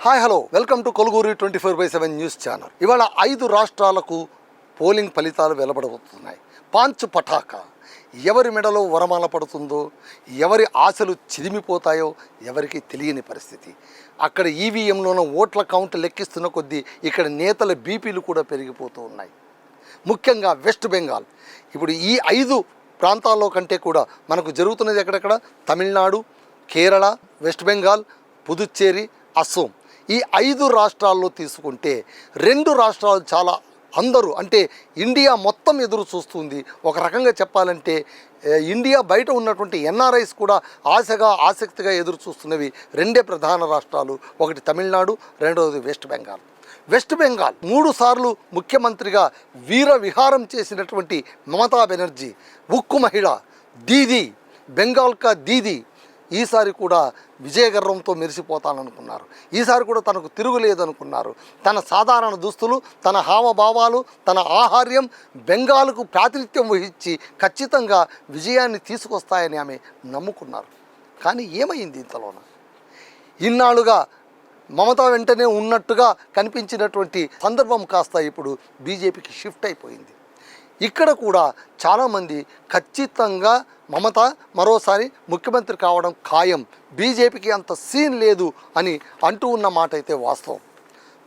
Hi hello welcome to Koluguri 24/7 news channel. ఇవాళ 5 రాష్ట్రాలకు polling ఫలితాలు వెలువడబోతున్నాయి. పాంచ్ పటాక ఎవరి మెడలో వరమాల పడుతుందో, ఎవరి ఆశలు చిదిమిపోతాయో ఎవరికి తెలియని పరిస్థితి. అక్కడ ఈవీఎంలోన ఓట్ల కౌంట్ లెక్కిస్తున్న కొద్దీ ఇక్కడ నేతల బీపీలు కూడా పెరిగిపోతూ ఉన్నాయి. ముఖ్యంగా వెస్ట్ బెంగాల్. ఇప్పుడు ఈ 5 ప్రాంతాల్లో కంటే కూడా మనకు జరుగుతున్నది ఎక్కడెక్కడ తమిళనాడు, కేరళ, వెస్ట్ బెంగాల్, పుదుచ్చేరి, అస్సోం. ఈ 5 రాష్ట్రాల్లో తీసుకుంటే 2 రాష్ట్రాలు చాలా అందరూ అంటే ఇండియా మొత్తం ఎదురు చూస్తుంది. ఒక రకంగా చెప్పాలంటే ఇండియా బయట ఉన్నటువంటి ఎన్ఆర్ఐస్ కూడా ఆశగా ఆసక్తిగా ఎదురు చూస్తున్నవి 2 ప్రధాన రాష్ట్రాలు. ఒకటి తమిళనాడు, రెండవది వెస్ట్ బెంగాల్. వెస్ట్ బెంగాల్ 3 సార్లు ముఖ్యమంత్రిగా వీర విహారం చేసినటువంటి మమతా బెనర్జీ, ఉక్కు మహిళ, దీదీ, బెంగాల్ కా దీదీ ఈసారి కూడా విజయగర్వంతో మెరిసిపోతాననుకున్నారు. ఈసారి కూడా తనకు తిరుగులేదనుకున్నారు. తన సాధారణ దుస్తులు, తన హావభావాలు, తన ఆహార్యం బెంగాల్కు ప్రాతినిధ్యం వహించి ఖచ్చితంగా విజయాన్ని తీసుకొస్తాయని ఆమె నమ్ముకున్నారు. కానీ ఏమైంది ఇంతలోన? ఇన్నాళ్ళుగా మమతా వెంటనే ఉన్నట్టుగా కనిపించినటువంటి సందర్భం కాస్త ఇప్పుడు బీజేపీకి షిఫ్ట్ అయిపోయింది. ఇక్కడ కూడా చాలామంది ఖచ్చితంగా మమత మరోసారి ముఖ్యమంత్రి కావడం ఖాయం, బీజేపీకి అంత సీన్ లేదు అని అంటూ ఉన్న మాట అయితే వాస్తవం.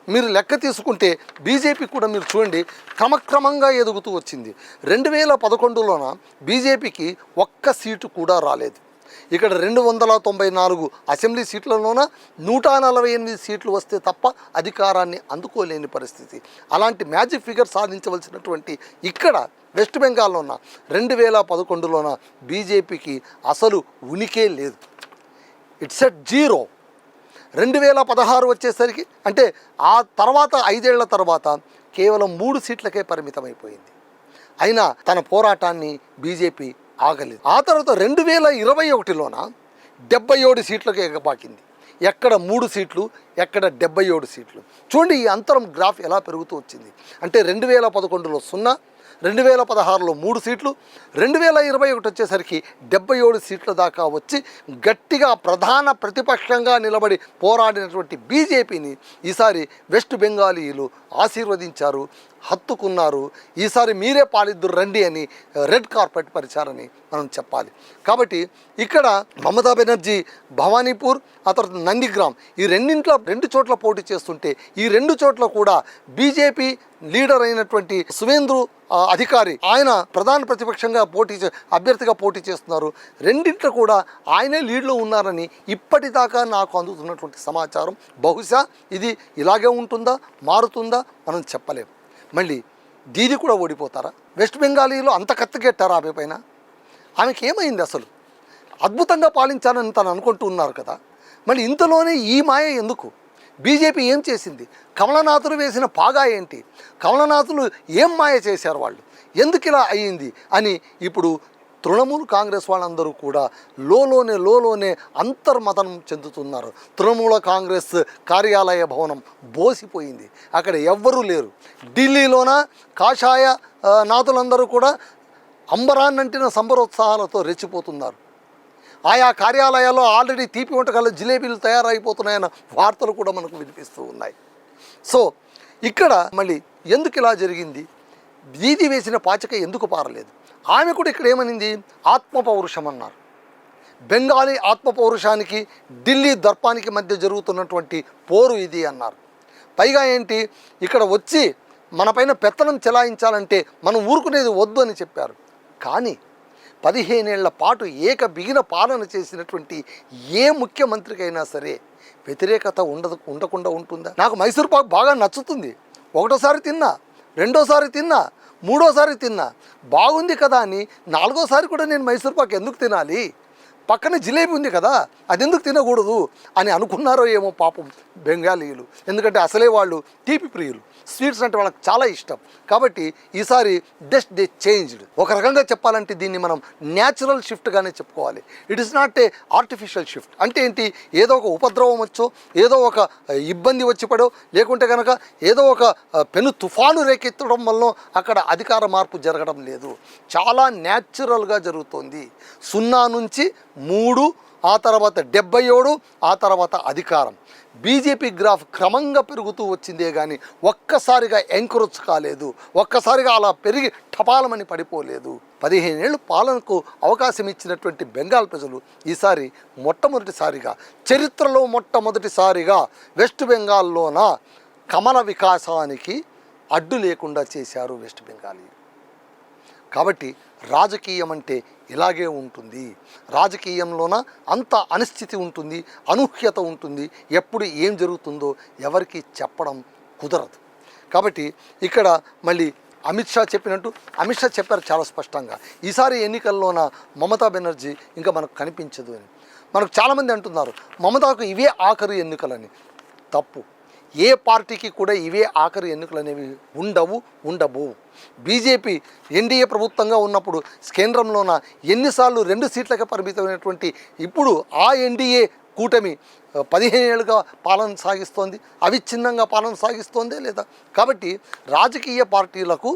మీరు లెక్క తీసుకుంటే బీజేపీ కూడా మీరు చూడండి క్రమక్రమంగా ఎదుగుతూ వచ్చింది. 2011లోన బీజేపీకి ఒక్క సీటు కూడా రాలేదు. ఇక్కడ 294 అసెంబ్లీ సీట్లలోన 148 సీట్లు వస్తే తప్ప అధికారాన్ని అందుకోలేని పరిస్థితి. అలాంటి మ్యాజిక్ ఫిగర్ సాధించవలసినటువంటి ఇక్కడ వెస్ట్ బెంగాల్లోన 2011లోన బీజేపీకి అసలు ఉనికే లేదు. It's at zero. 2016 వచ్చేసరికి అంటే ఆ తర్వాత 5 ఏళ్ల తర్వాత కేవలం 3 సీట్లకే పరిమితమైపోయింది. అయినా తన పోరాటాన్ని బీజేపీ ఆగలేదు. ఆ తర్వాత 2021లోన 77 సీట్లకు ఎగబాకింది. ఎక్కడ 3 సీట్లు, ఎక్కడ 77 సీట్లు. చూడండి ఈ అంతరం గ్రాఫ్ ఎలా పెరుగుతూ వచ్చింది. అంటే 2011లో 0, 2016లో 3 సీట్లు, 2021 వచ్చేసరికి 77 సీట్ల దాకా వచ్చి గట్టిగా ప్రధాన ప్రతిపక్షంగా నిలబడి పోరాడినటువంటి బీజేపీని ఈసారి వెస్ట్ బెంగాలీలు ఆశీర్వదించారు, హత్తుకున్నారు. ఈసారి మీరే పాలిద్దురు రండి అని రెడ్ కార్పెట్ పరిచారని మనం చెప్పాలి. కాబట్టి ఇక్కడ మమతా బెనర్జీ భవానీపూర్, ఆ తర్వాత నందిగ్రామ్ ఈ 2 చోట్ల పోటీ చేస్తుంటే ఈ 2 చోట్ల కూడా బీజేపీ లీడర్ అయినటువంటి సువేంద్రు అధికారి ఆయన ప్రధాన ప్రతిపక్షంగా అభ్యర్థిగా పోటీ చేస్తున్నారు. 2 కూడా ఆయనే లీడ్లో ఉన్నారని ఇప్పటిదాకా నాకు అందుతున్నటువంటి సమాచారం. బహుశా ఇది ఇలాగే ఉంటుందా, మారుతుందా మనం చెప్పలేం. మళ్ళీ దీది కూడా ఓడిపోతారా? వెస్ట్ బెంగాలీలో అంత కత్తికెట్టారా ఆమె పైన? ఆమెకి ఏమైంది అసలు? అద్భుతంగా పాలించాలని తను అనుకుంటూ ఉన్నారు కదా. మళ్ళీ ఇంతలోనే ఈ మాయ ఎందుకు? బీజేపీ ఏం చేసింది? కమలనాథులు వేసిన పాగా ఏంటి? కమలనాథులు ఏం మాయ చేశారు వాళ్ళు? ఎందుకు ఇలా అయ్యింది అని ఇప్పుడు తృణమూల్ కాంగ్రెస్ వాళ్ళందరూ కూడా లోలోనే అంతర్మతనం చెందుతున్నారు. తృణమూల కాంగ్రెస్ కార్యాలయ భవనం బోసిపోయింది. అక్కడ ఎవ్వరూ లేరు. ఢిల్లీలోన కాషాయ నాథులందరూ కూడా అంబరాన్నంటిన సంబరోత్సాహాలతో రెచ్చిపోతున్నారు. ఆయా కార్యాలయాల్లో ఆల్రెడీ తీపి వంటకాలు జిలేబీలు తయారైపోతున్నాయన్న వార్తలు కూడా మనకు వినిపిస్తూ ఉన్నాయి. సో ఇక్కడ మళ్ళీ ఎందుకు ఇలా జరిగింది? వీధి వేసిన పాచిక ఎందుకు పారలేదు? ఆమె కూడా ఇక్కడ ఏమనింది? ఆత్మపౌరుషం అన్నారు. బెంగాలీ ఆత్మపౌరుషానికి ఢిల్లీ దర్పానికి మధ్య జరుగుతున్నటువంటి పోరు ఇది అన్నారు. పైగా ఏంటి, ఇక్కడ వచ్చి మనపైన పెత్తనం చెలాయించాలంటే మనం ఊరుకునేది వద్దు అని చెప్పారు. కానీ 15 ఏళ్ల పాటు బిగిన పాలన చేసినటువంటి ఏ ముఖ్యమంత్రికైనా సరే వ్యతిరేకత ఉండకుండా ఉంటుందా? నాకు మైసూర్ పాక్ బాగా నచ్చుతుంది. ఒకటోసారి తిన్నా, రెండోసారి తిన్నా, మూడోసారి తిన్నా, బాగుంది కదా అని 4వ సారి కూడా నేను మైసూర్ పాక్ ఎందుకు తినాలి? పక్కన జిలేబీ ఉంది కదా, అది ఎందుకు తినకూడదు అని అనుకున్నారో ఏమో పాపం బెంగాలీలు. ఎందుకంటే అసలే వాళ్ళు తీపి ప్రియులు, స్వీట్స్ అంటే వాళ్ళకి చాలా ఇష్టం. కాబట్టి ఈసారి దే చేంజ్డ్. ఒక రకంగా చెప్పాలంటే దీన్ని మనం న్యాచురల్ షిఫ్ట్గానే చెప్పుకోవాలి. It is not a artificial shift. అంటే ఏంటి, ఏదో ఒక ఉపద్రవం వచ్చో, ఏదో ఒక ఇబ్బంది వచ్చి పడో, లేకుంటే కనుక ఏదో ఒక పెను తుఫాను రేకెత్తడం వల్ల అక్కడ అధికార మార్పు జరగడం లేదు. చాలా న్యాచురల్గా జరుగుతోంది. 0 నుంచి 3, ఆ తర్వాత 77, ఆ తర్వాత అధికారం. బీజేపీ గ్రాఫ్ క్రమంగా పెరుగుతూ వచ్చిందే కానీ ఒక్కసారిగా ఎంకరేజ్ కాలేదు, ఒక్కసారిగా అలా పెరిగి టపాలమని పడిపోలేదు. 15 ఏళ్ళు పాలనకు అవకాశం ఇచ్చినటువంటి బెంగాల్ ప్రజలు ఈసారి మొట్టమొదటిసారిగా చరిత్రలో మొట్టమొదటిసారిగా వెస్ట్ బెంగాల్లోన కమల వికాసానికి అడ్డు లేకుండా చేశారు వెస్ట్ బెంగాలీ. కాబట్టి రాజకీయం అంటే ఇలాగే ఉంటుంది. రాజకీయంలోన అంత అనిశ్చితి ఉంటుంది, అనూహ్యత ఉంటుంది. ఎప్పుడు ఏం జరుగుతుందో ఎవరికి చెప్పడం కుదరదు. కాబట్టి ఇక్కడ మళ్ళీ అమిత్ షా చెప్పారు చాలా స్పష్టంగా, ఈసారి ఎన్నికల్లోన మమతా బెనర్జీ ఇంకా మనకు కనిపించదు అని. మనకు చాలామంది అంటున్నారు మమతాకు ఇవే ఆఖరి ఎన్నికలని. తప్పు. ఏ పార్టీకి కూడా ఇవే ఆఖరి ఎన్నికలు అనేవి ఉండవు. బీజేపీ ఎన్డీఏ ప్రభుత్వంగా ఉన్నప్పుడు కేంద్రంలోన ఎన్నిసార్లు 2 సీట్లకే పరిమితమైనటువంటి ఇప్పుడు ఆ ఎన్డీఏ కూటమి 15 ఏళ్ళుగా పాలన సాగిస్తోంది, అవిచ్ఛిన్నంగా పాలన సాగిస్తోందే లేదా. కాబట్టి రాజకీయ పార్టీలకు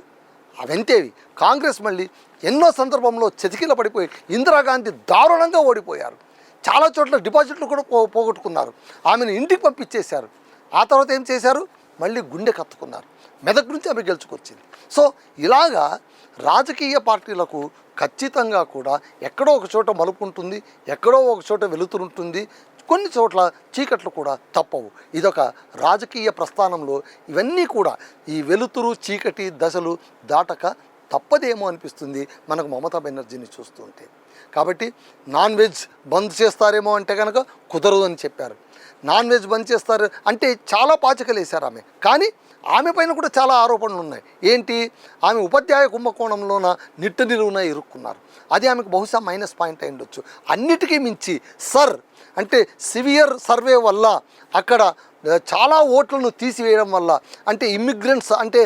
అవంతేవి. కాంగ్రెస్ మళ్ళీ ఎన్నో సందర్భంలో చతికిల పడిపోయి ఇందిరాగాంధీ దారుణంగా ఓడిపోయారు. చాలా చోట్ల డిపాజిట్లు కూడా పోగొట్టుకున్నారు. ఆమెను ఇంటికి పంపించేశారు. ఆ తర్వాత ఏం చేశారు, మళ్ళీ గుండె కత్తుకున్నారు. మెదక్ నుంచి ఆమె గెలుచుకొచ్చింది. సో ఇలాగా రాజకీయ పార్టీలకు ఖచ్చితంగా కూడా ఎక్కడో ఒక చోట మలుపు ఉంటుంది, ఎక్కడో ఒక చోట వెలుతురుంటుంది, కొన్ని చోట్ల చీకట్లు కూడా తప్పవు. ఇదొక రాజకీయ ప్రస్థానంలో ఇవన్నీ కూడా ఈ వెలుతురు చీకటి దశలు దాటక తప్పదేమో అనిపిస్తుంది మనకు మమతా బెనర్జీని చూస్తుంటే. కాబట్టి నాన్ వెజ్ బంద్ చేస్తారేమో అంటే కనుక కుదరదు అని చెప్పారు. నాన్ వెజ్ బంద్ చేస్తారు అంటే చాలా పాచికలు వేశారు ఆమె. కానీ ఆమె పైన కూడా చాలా ఆరోపణలు ఉన్నాయి. ఏంటి, ఆమె ఉపాధ్యాయ కుంభకోణంలోన నిట్టు నిలువున ఇరుక్కున్నారు. అది ఆమెకు బహుశా మైనస్ పాయింట్ అయి ఉండొచ్చు. అన్నిటికీ మించి అంటే సివియర్ సర్వే వల్ల అక్కడ చాలా ఓట్లను తీసివేయడం వల్ల, అంటే ఇమ్మిగ్రెంట్స్ అంటే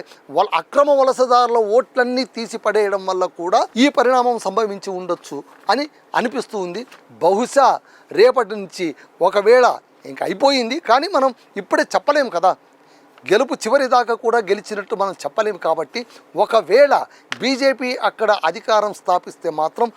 అక్రమ వలసదారుల ఓట్లన్నీ తీసి పడేయడం వల్ల కూడా ఈ పరిణామం సంభవించి ఉండొచ్చు అని అనిపిస్తూ ఉంది. బహుశా రేపటి నుంచి ఒకవేళ ఇంకా అయిపోయింది కానీ మనం ఇప్పుడే చెప్పలేము కదా, గెలుపు చివరి దాకా కూడా గెలిచినట్టు మనం చెప్పలేము. కాబట్టి ఒకవేళ బీజేపీ అక్కడ అధికారం స్థాపిస్తే మాత్రం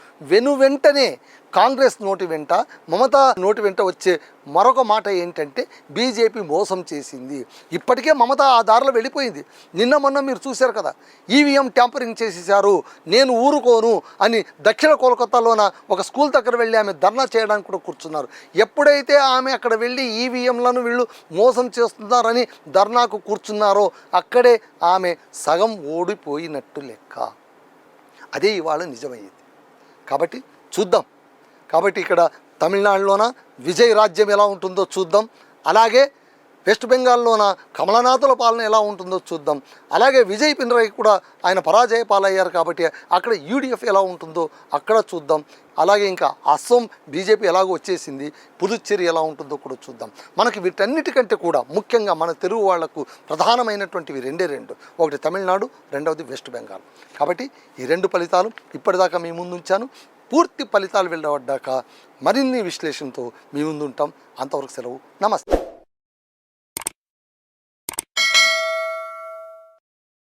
వెంటనే కాంగ్రెస్ నోటి వెంట మమతా నోటి వెంట వచ్చే మరొక మాట ఏంటంటే బీజేపీ మోసం చేసింది. ఇప్పటికే మమతా ఆ దారిలో వెళ్ళిపోయింది. నిన్న మొన్న మీరు చూశారు కదా, ఈవీఎం ట్యాంపరింగ్ చేసేసారు, నేను ఊరుకోను అని దక్షిణ కోల్కతాలోన ఒక స్కూల్ దగ్గర వెళ్ళి ఆమె ధర్నా చేయడానికి కూడా కూర్చున్నారు. ఎప్పుడైతే ఆమె అక్కడ వెళ్ళి ఈవీఎంలను వీళ్ళు మోసం చేస్తున్నారని ధర్నాకు కూర్చున్నారో అక్కడే ఆమె సగం ఓడిపోయినట్టు లెక్క. అదే ఇవాళ నిజమయ్యేది. కాబట్టి చూద్దాం. కాబట్టి ఇక్కడ తమిళనాడులోన విజయ్ రాజ్యం ఎలా ఉంటుందో చూద్దాం. అలాగే వెస్ట్ బెంగాల్లోన కమలనాథుల పాలన ఎలా ఉంటుందో చూద్దాం. అలాగే విజయ్ పినరయి కూడా ఆయన పరాజయ పాలయ్యారు కాబట్టి అక్కడ యూడిఎఫ్ ఎలా ఉంటుందో అక్కడ చూద్దాం. అలాగే ఇంకా అస్సోం బీజేపీ ఎలాగో వచ్చేసింది, పుదుచ్చేరి ఎలా ఉంటుందో కూడా చూద్దాం. మనకి వీటన్నిటికంటే కూడా ముఖ్యంగా మన తెలుగు వాళ్లకు ప్రధానమైనటువంటివి రెండు, ఒకటి తమిళనాడు, రెండవది వెస్ట్ బెంగాల్. కాబట్టి ఈ 2 ఫలితాలు ఇప్పటిదాకా మీ ముందు ఉంచాను. పూర్తి ఫలితాలు వెళ్ళబడ్డాక మరిన్ని విశ్లేషణతో మీ ముందు ఉంటాం. అంతవరకు సెలవు. నమస్తే.